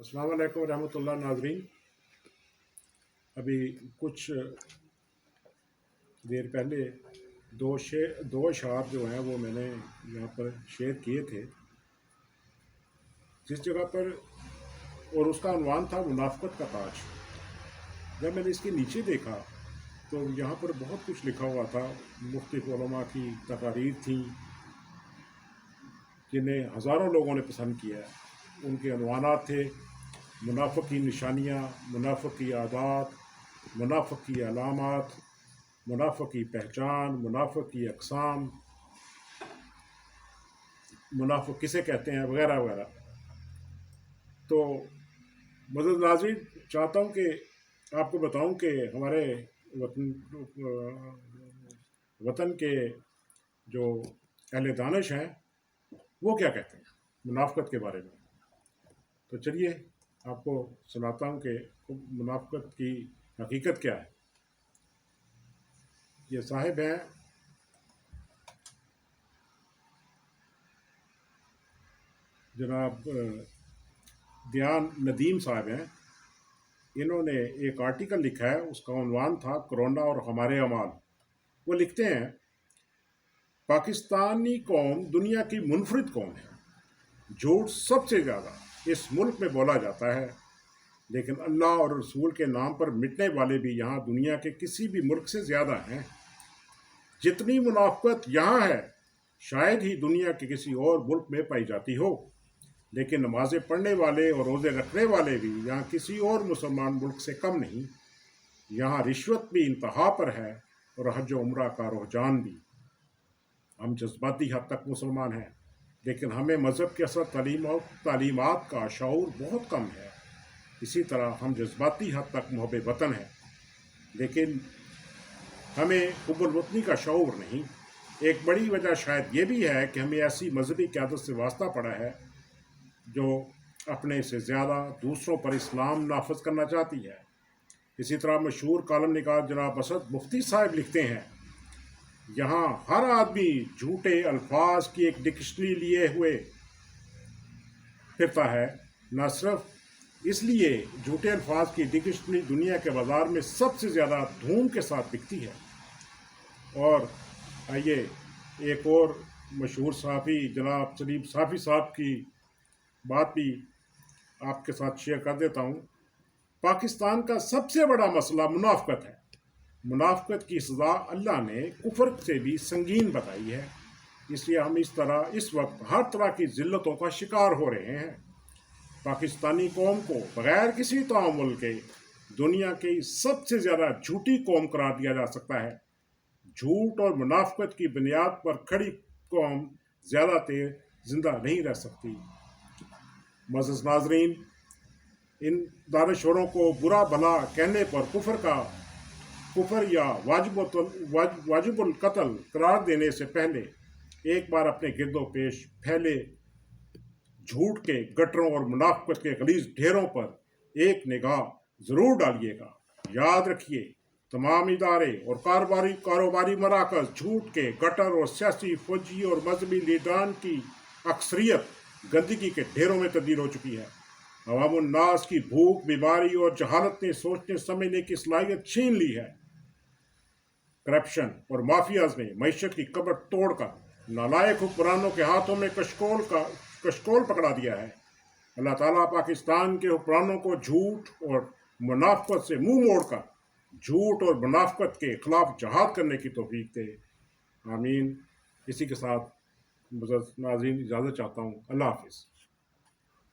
अस्सलाम वालेकुम रहमतुल्लाह नाजरीन। अभी कुछ देर पहले दो अशार जो हैं वो मैंने यहाँ पर शेयर किए थे, जिस जगह पर, और उसका उन्वान था मुनाफ़क़त का ताज। जब मैंने इसके नीचे देखा तो यहाँ पर बहुत कुछ लिखा हुआ था, मुख्तलिफ़ उलमा की तकारीर थी जिन्हें हज़ारों लोगों ने पसंद किया है। उनके उन्वानात थे मुनाफ़िक़ की निशानियाँ, मुनाफ़िक़ की आदात, मुनाफ़िक़ की अलामात, मुनाफ़िक़ की पहचान, मुनाफ़िक़ की अक़साम, मुनाफ़िक़ किसे कहते हैं, वगैरह वगैरह। तो मज़ीद नाज़रीन, चाहता हूँ कि आपको बताऊँ कि हमारे वतन के जो अहले दानिश हैं वो क्या कहते हैं मुनाफ़िक़त के बारे में। तो चलिए आपको सुनाता हूँ कि मुनाफ़िक़त की हकीकत क्या है। ये साहिब हैं जनाब दियान नदीम साहब हैं। इन्होंने एक आर्टिकल लिखा है, उसका उन्वान था कोरोना और हमारे अमाल। वो लिखते हैं, पाकिस्तानी कौम दुनिया की मुनफरिद कौम है। झूठ सबसे ज़्यादा इस मुल्क में बोला जाता है, लेकिन अल्लाह और रसूल के नाम पर मिटने वाले भी यहाँ दुनिया के किसी भी मुल्क से ज़्यादा हैं। जितनी मुनाफ़िक़त यहाँ है शायद ही दुनिया के किसी और मुल्क में पाई जाती हो, लेकिन नमाज़ें पढ़ने वाले और रोज़े रखने वाले भी यहाँ किसी और मुसलमान मुल्क से कम नहीं। यहाँ रिश्वत भी इंतहा पर है और हज उम्रा का रुझान भी। हम जज्बाती हद तक मुसलमान हैं, लेकिन हमें मज़हब के असर तालीमात का शऊर बहुत कम है। इसी तरह हम जज्बाती हद तक मुहब्बे वतन हैं, लेकिन हमें हुब्बुल वतनी का शऊर नहीं। एक बड़ी वजह शायद ये भी है कि हमें ऐसी मजहबी क़यादत से वास्ता पड़ा है जो अपने से ज़्यादा दूसरों पर इस्लाम नाफज करना चाहती है। इसी तरह मशहूर कालम निगार जनाब असद मुफ्ती साहब लिखते हैं, यहाँ हर आदमी झूठे अल्फाज की एक डिक्शनरी लिए हुए फिरता है। न सिर्फ इसलिए झूठे अल्फाज की डिक्शनरी दुनिया के बाज़ार में सबसे ज़्यादा धूम के साथ बिकती है। और आइए एक और मशहूर सहाफ़ी जनाब सलीम साफ़ी साहब की बात भी आपके साथ शेयर कर देता हूँ। पाकिस्तान का सबसे बड़ा मसला मुनाफ़िक़त है। मुनाफ़िक़त की सज़ा अल्लाह ने कुफ्र से भी संगीन बताई है, इसलिए हम इस वक्त हर तरह की ज़िल्लतों का शिकार हो रहे हैं। पाकिस्तानी कौम को बग़ैर किसी तामुल के दुनिया की सबसे ज़्यादा झूठी कौम करार दिया जा सकता है। झूठ और मुनाफ़िक़त की बुनियाद पर खड़ी कौम ज़्यादा देर ज़िंदा नहीं रह सकती। मज़ीद नाज़रीन, इन दानश्वरों को बुरा भला कहने पर कुफर या वाजिबुल कत्ल करार देने से पहले एक बार अपने गिरदो पेश फैले झूठ के गटरों और मुनाफ़िक़त के गलीज़ ढेरों पर एक निगाह ज़रूर डालिएगा। याद रखिए, तमाम इदारे और कारोबारी मराकज़ झूठ के गटर और सियासी, फौजी और मजहबी लीडरान की अक्सरियत गंदगी के ढेरों में तब्दील हो चुकी है। अवामुन्नास की भूख, बीमारी और जहालत ने सोचने समझने की सलाहियत छीन ली है। करप्शन और माफियाज ने मईशत की कब्र तोड़कर नालायक हुक्मरानों के हाथों में कशकोल पकड़ा दिया है। अल्लाह ताला पाकिस्तान के हुक्मरानों को झूठ और मुनाफ़िक़त से मुंह मोड़कर झूठ और मुनाफ़िक़त के ख़िलाफ़ जहाद करने की तौफ़ीक दे। आमीन। इसी के साथ नाज़रीन इजाज़त चाहता हूँ। अल्लाह हाफ़िज़।